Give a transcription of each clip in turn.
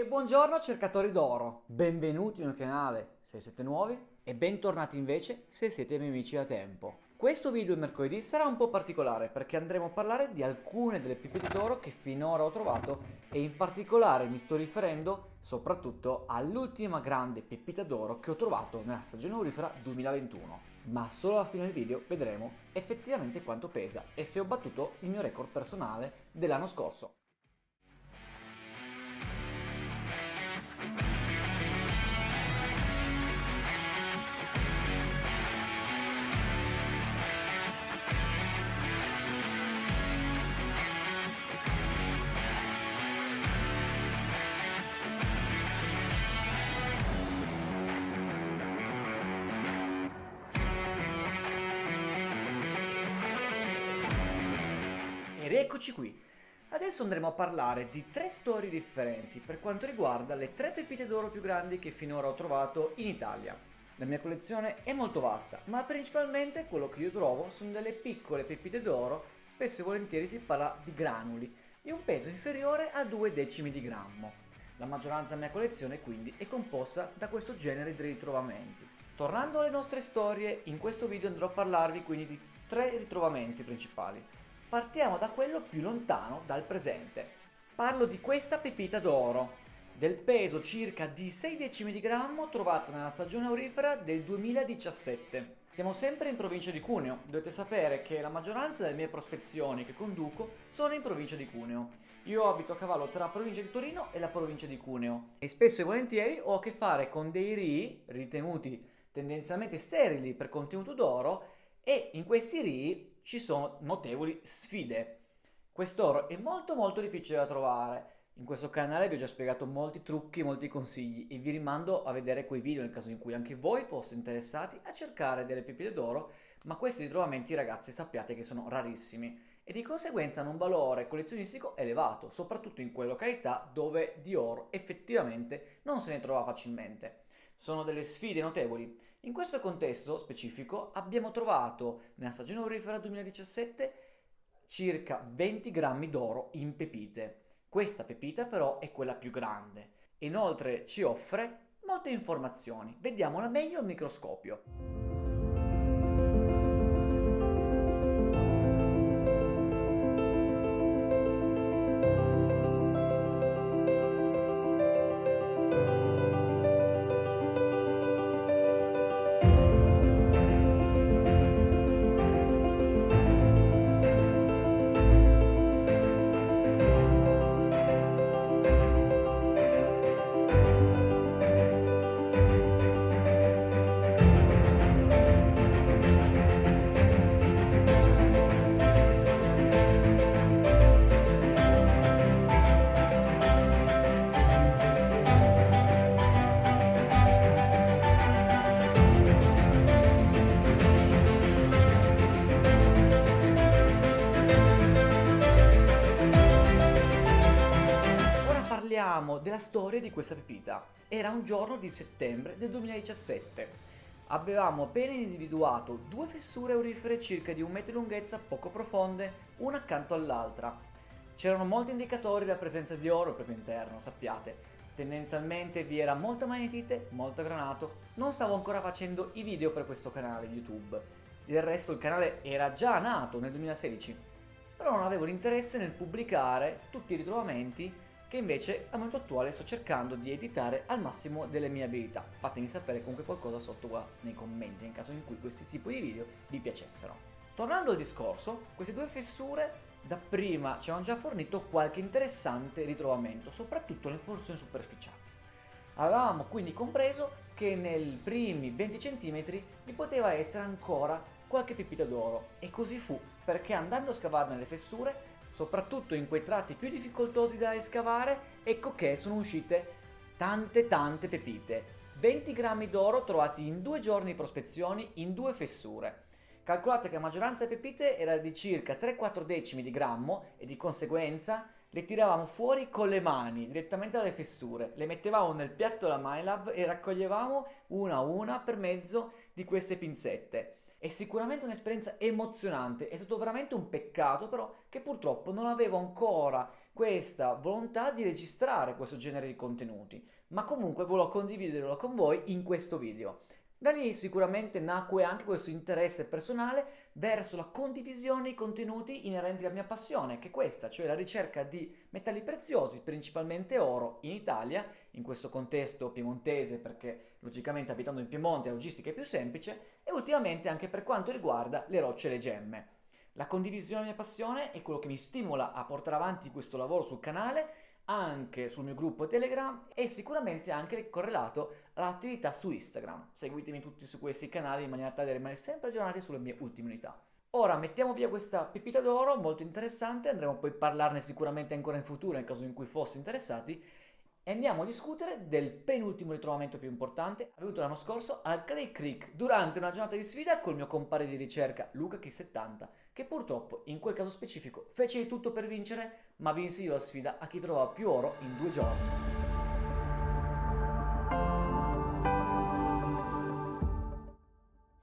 E buongiorno cercatori d'oro, benvenuti nel canale se siete nuovi e bentornati invece se siete miei amici da tempo. Questo video di mercoledì sarà un po' particolare perché andremo a parlare di alcune delle pepite d'oro che finora ho trovato e in particolare mi sto riferendo soprattutto all'ultima grande pepita d'oro che ho trovato nella stagione aurifera 2021. Ma solo alla fine del video vedremo effettivamente quanto pesa e se ho battuto il mio record personale dell'anno scorso. Ed eccoci qui. Adesso andremo a parlare di tre storie differenti per quanto riguarda le tre pepite d'oro più grandi che finora ho trovato in Italia. La mia collezione è molto vasta, ma principalmente quello che io trovo sono delle piccole pepite d'oro, spesso e volentieri si parla di granuli, di un peso inferiore a 2 decimi di grammo. La maggioranza della mia collezione quindi è composta da questo genere di ritrovamenti. Tornando alle nostre storie, in questo video andrò a parlarvi quindi di tre ritrovamenti principali. Partiamo da quello più lontano dal presente. Parlo di questa pepita d'oro, del peso circa di 6 decimi di grammo trovata nella stagione aurifera del 2017. Siamo sempre in provincia di Cuneo, dovete sapere che la maggioranza delle mie prospezioni che conduco sono in provincia di Cuneo. Io abito a cavallo tra la provincia di Torino e la provincia di Cuneo e spesso e volentieri ho a che fare con dei rii ritenuti tendenzialmente sterili per contenuto d'oro e in questi rii ci sono notevoli sfide. Quest'oro è molto difficile da trovare. In questo canale vi ho già spiegato molti trucchi, molti consigli e vi rimando a vedere quei video nel caso in cui anche voi foste interessati a cercare delle pepite d'oro, ma questi ritrovamenti ragazzi sappiate che sono rarissimi e di conseguenza hanno un valore collezionistico elevato, soprattutto in quelle località dove di oro effettivamente non se ne trova facilmente. Sono delle sfide notevoli. In questo contesto specifico abbiamo trovato nella stagione aurifera 2017 circa 20 grammi d'oro in pepite. Questa pepita però è quella più grande. Inoltre ci offre molte informazioni. Vediamola meglio al microscopio. Parliamo della storia di questa pepita. Era un giorno di settembre del 2017. Avevamo appena individuato due fessure aurifere circa di 1 metro di lunghezza poco profonde, una accanto all'altra. C'erano molti indicatori della presenza di oro al proprio interno, sappiate. Tendenzialmente vi era molta magnetite, molto granato. Non stavo ancora facendo i video per questo canale YouTube. Del resto il canale era già nato nel 2016, però non avevo l'interesse nel pubblicare tutti i ritrovamenti che invece al momento attuale sto cercando di editare al massimo delle mie abilità. Fatemi sapere comunque qualcosa sotto qua nei commenti nel caso in cui questi tipi di video vi piacessero. Tornando al discorso, queste due fessure dapprima ci hanno già fornito qualche interessante ritrovamento, soprattutto nelle porzioni superficiali. Avevamo quindi compreso che nei primi 20 cm vi poteva essere ancora qualche pepita d'oro e così fu, perché andando a scavare nelle fessure soprattutto in quei tratti più difficoltosi da escavare, ecco che sono uscite tante pepite. 20 grammi d'oro trovati in 2 giorni di prospezioni in due fessure. Calcolate che la maggioranza delle pepite era di circa 3-4 decimi di grammo e di conseguenza le tiravamo fuori con le mani direttamente dalle fessure, le mettevamo nel piatto della MyLab e raccoglievamo una a una per mezzo di queste pinzette. È sicuramente un'esperienza emozionante, è stato veramente un peccato però che purtroppo non avevo ancora questa volontà di registrare questo genere di contenuti, ma comunque volevo condividerlo con voi in questo video. Da lì sicuramente nacque anche questo interesse personale verso la condivisione di contenuti inerenti alla mia passione, che è questa, cioè la ricerca di metalli preziosi, principalmente oro, in Italia, in questo contesto piemontese, perché logicamente abitando in Piemonte la logistica è più semplice, e ultimamente anche per quanto riguarda le rocce e le gemme. La condivisione della mia passione è quello che mi stimola a portare avanti questo lavoro sul canale, anche sul mio gruppo Telegram e sicuramente anche correlato all'attività su Instagram. Seguitemi tutti su questi canali in maniera tale da rimanere sempre aggiornati sulle mie ultime unità. Ora mettiamo via questa pepita d'oro molto interessante, andremo poi a parlarne sicuramente ancora in futuro nel caso in cui fossi interessati e andiamo a discutere del penultimo ritrovamento più importante avvenuto l'anno scorso al Clay Creek durante una giornata di sfida col mio compare di ricerca Luca K70, che purtroppo in quel caso specifico fece di tutto per vincere, ma vinsi io la sfida a chi trovava più oro in 2 giorni.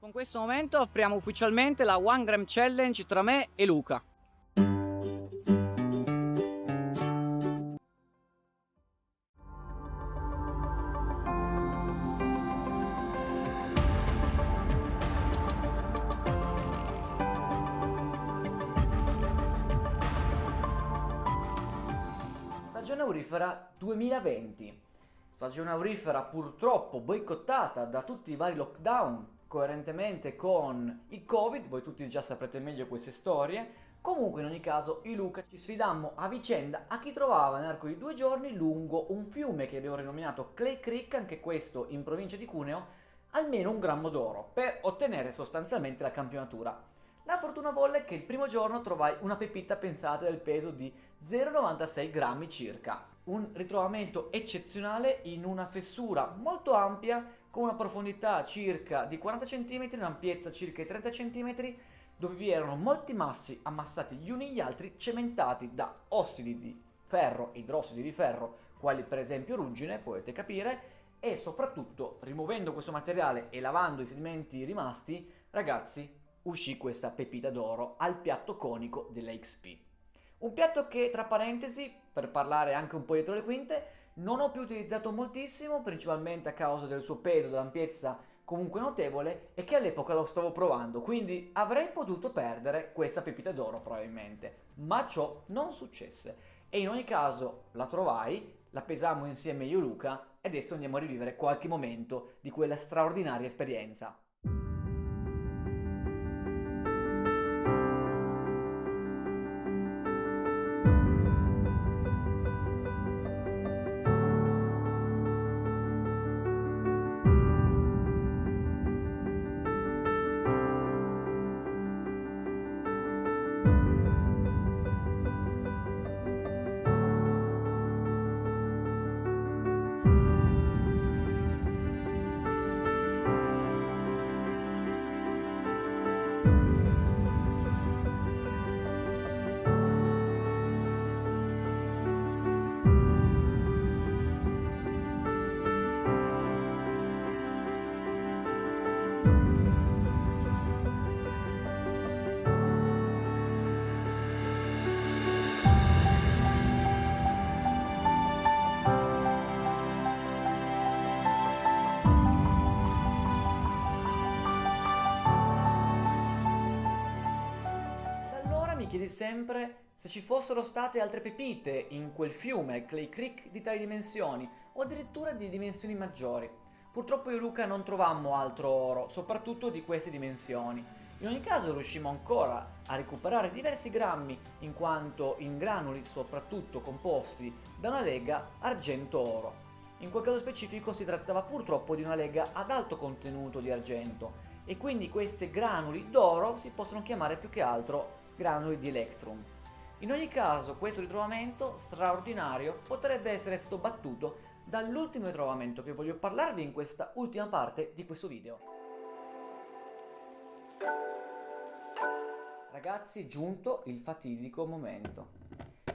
Con questo momento apriamo ufficialmente la One Gram Challenge tra me e Luca. Stagione aurifera 2020. Stagione aurifera purtroppo boicottata da tutti i vari lockdown coerentemente con il Covid, voi tutti già saprete meglio queste storie. Comunque in ogni caso io e Luca ci sfidammo a vicenda a chi trovava nell'arco di 2 giorni lungo un fiume che abbiamo rinominato Clay Creek, anche questo in provincia di Cuneo, almeno 1 grammo d'oro per ottenere sostanzialmente la campionatura. La fortuna volle che il primo giorno trovai una pepita pensata del peso di 0,96 grammi circa. Un ritrovamento eccezionale in una fessura molto ampia con una profondità circa di 40 cm, un'ampiezza circa di 30 cm, dove vi erano molti massi ammassati gli uni gli altri, cementati da ossidi di ferro e idrossidi di ferro, quali per esempio ruggine, potete capire, e soprattutto rimuovendo questo materiale e lavando i sedimenti rimasti, ragazzi, uscì questa pepita d'oro al piatto conico della XP. Un piatto che, tra parentesi, per parlare anche un po' dietro le quinte, non ho più utilizzato moltissimo, principalmente a causa del suo peso, dell'ampiezza comunque notevole, e che all'epoca lo stavo provando, quindi avrei potuto perdere questa pepita d'oro probabilmente, ma ciò non successe. E in ogni caso la trovai, la pesammo insieme io e Luca, e adesso andiamo a rivivere qualche momento di quella straordinaria esperienza. Da allora mi chiesi sempre se ci fossero state altre pepite in quel fiume, Clay Creek, di tali dimensioni o addirittura di dimensioni maggiori. Purtroppo io e Luca non trovammo altro oro, soprattutto di queste dimensioni. In ogni caso riuscimmo ancora a recuperare diversi grammi in quanto in granuli soprattutto composti da una lega argento-oro. In quel caso specifico si trattava purtroppo di una lega ad alto contenuto di argento e quindi questi granuli d'oro si possono chiamare più che altro granuli di electrum. In ogni caso questo ritrovamento straordinario potrebbe essere stato battuto dall'ultimo ritrovamento che voglio parlarvi in questa ultima parte di questo video. Ragazzi, è giunto il fatidico momento.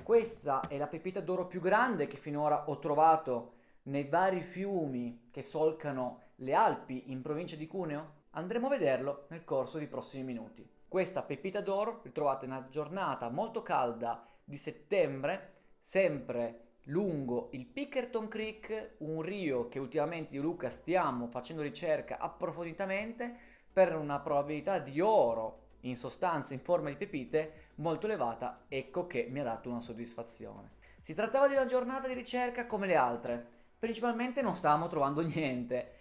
Questa è la pepita d'oro più grande che finora ho trovato nei vari fiumi che solcano le Alpi in provincia di Cuneo. Andremo a vederlo nel corso dei prossimi minuti. Questa pepita d'oro, ritrovata in una giornata molto calda di settembre, sempre lungo il Pickerton Creek, un rio che ultimamente io e Luca stiamo facendo ricerca approfonditamente per una probabilità di oro, in sostanza in forma di pepite, molto elevata. Ecco che mi ha dato una soddisfazione. Si trattava di una giornata di ricerca come le altre, principalmente non stavamo trovando niente,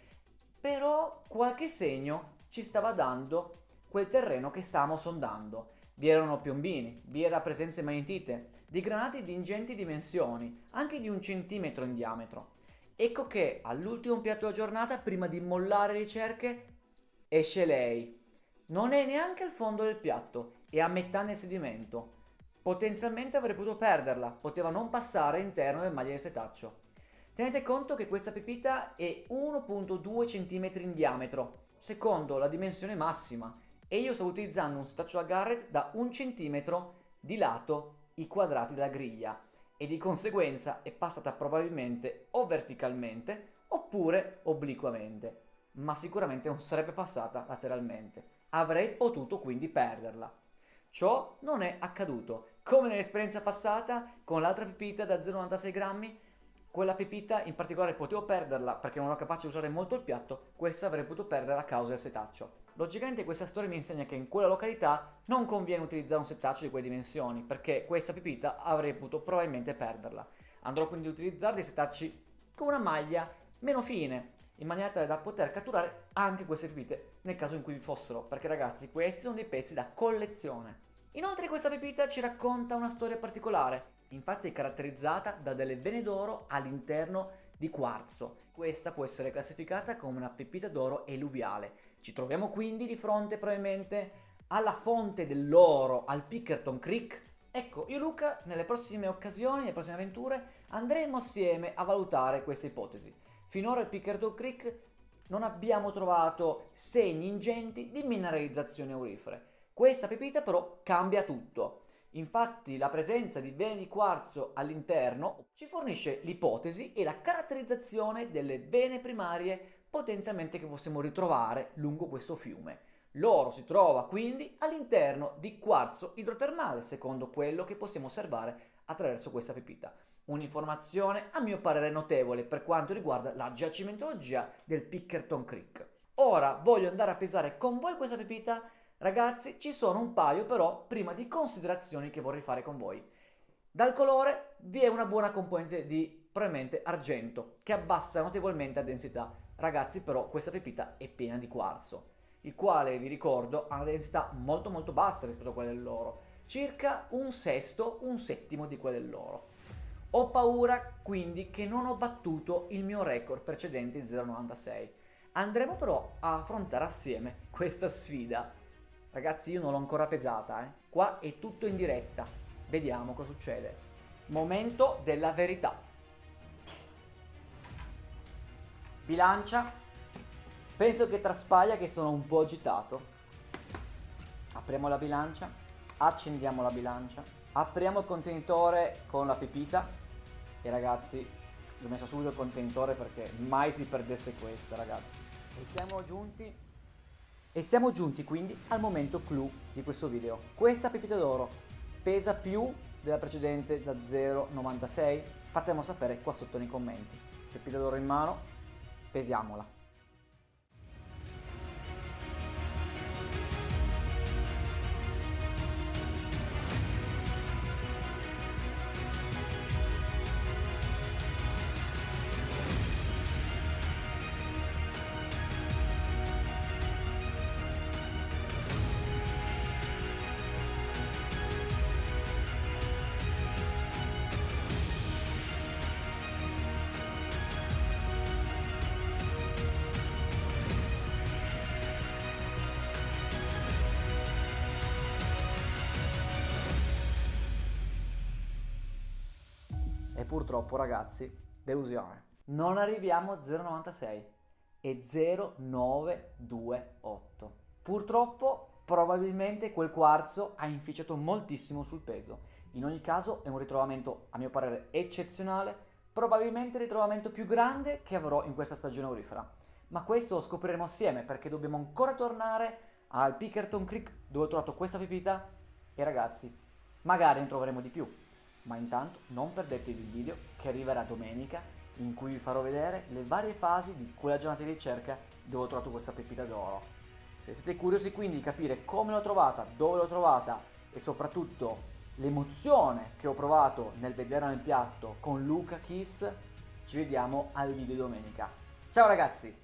però qualche segno ci stava dando quel terreno che stavamo sondando. Vi erano piombini, vi era presenza di magnetite, di granati di ingenti dimensioni, anche di 1 centimetro in diametro. Ecco che all'ultimo piatto della giornata, prima di mollare le ricerche, esce lei. Non è neanche al fondo del piatto, è a metà nel sedimento. Potenzialmente avrei potuto perderla, poteva non passare all'interno del maglia del setaccio. Tenete conto che questa pepita è 1,2 cm in diametro, secondo la dimensione massima, e io stavo utilizzando un setaccio da Garrett da 1 cm di lato i quadrati della griglia, e di conseguenza è passata probabilmente o verticalmente oppure obliquamente, ma sicuramente non sarebbe passata lateralmente. Avrei potuto quindi perderla. Ciò non è accaduto. Come nell'esperienza passata con l'altra pepita da 0,96 grammi, quella pepita in particolare potevo perderla perché non ero capace di usare molto il piatto, questa avrei potuto perderla a causa del setaccio. Logicamente questa storia mi insegna che in quella località non conviene utilizzare un setaccio di quelle dimensioni, perché questa pepita avrei potuto probabilmente perderla. Andrò quindi ad utilizzare dei setacci con una maglia meno fine, in maniera tale da poter catturare anche queste pepite nel caso in cui vi fossero, perché ragazzi questi sono dei pezzi da collezione. Inoltre questa pepita ci racconta una storia particolare, infatti è caratterizzata da delle vene d'oro all'interno di quarzo. Questa può essere classificata come una pepita d'oro eluviale. Ci troviamo quindi di fronte probabilmente alla fonte dell'oro, al Pickerton Creek. Ecco, io e Luca nelle prossime occasioni, nelle prossime avventure, andremo assieme a valutare questa ipotesi. Finora al Pickerton Creek non abbiamo trovato segni ingenti di mineralizzazione aurifere. Questa pepita però cambia tutto. Infatti la presenza di vene di quarzo all'interno ci fornisce l'ipotesi e la caratterizzazione delle vene primarie potenzialmente che possiamo ritrovare lungo questo fiume. L'oro si trova quindi all'interno di quarzo idrotermale, secondo quello che possiamo osservare attraverso questa pepita. Un'informazione a mio parere notevole per quanto riguarda la giacimentologia del Pickerton Creek. Ora voglio andare a pesare con voi questa pepita. Ragazzi, ci sono un paio però prima di considerazioni che vorrei fare con voi. Dal colore vi è una buona componente di probabilmente argento che abbassa notevolmente la densità. Ragazzi, però questa pepita è piena di quarzo, il quale vi ricordo ha una densità molto bassa rispetto a quella dell'oro, circa un sesto, un settimo di quella dell'oro. Ho paura quindi che non ho battuto il mio record precedente di 0,96. Andremo però a affrontare assieme questa sfida. Ragazzi, io non l'ho ancora pesata, Qua è tutto in diretta. Vediamo cosa succede. Momento della verità. Bilancia. Penso che traspaia che sono un po' agitato. Apriamo la bilancia. Accendiamo la bilancia. Apriamo il contenitore con la pepita. E ragazzi, ho messo subito il contenitore perché mai si perdesse questa, ragazzi. E siamo giunti quindi al momento clou di questo video. Questa pepita d'oro pesa più della precedente da 0,96? Fatemelo sapere qua sotto nei commenti. Pepita d'oro in mano, pesiamola. E purtroppo ragazzi, delusione. Non arriviamo a 0,96 e 0,928. Purtroppo probabilmente quel quarzo ha inficiato moltissimo sul peso. In ogni caso è un ritrovamento a mio parere eccezionale, probabilmente il ritrovamento più grande che avrò in questa stagione aurifera. Ma questo lo scopriremo assieme perché dobbiamo ancora tornare al Pickerton Creek dove ho trovato questa pepita e ragazzi, magari ne troveremo di più. Ma intanto non perdetevi il video che arriverà domenica, in cui vi farò vedere le varie fasi di quella giornata di ricerca dove ho trovato questa pepita d'oro. Se siete curiosi quindi di capire come l'ho trovata, dove l'ho trovata e soprattutto l'emozione che ho provato nel vederla nel piatto con Luca Kiss, ci vediamo al video domenica. Ciao ragazzi!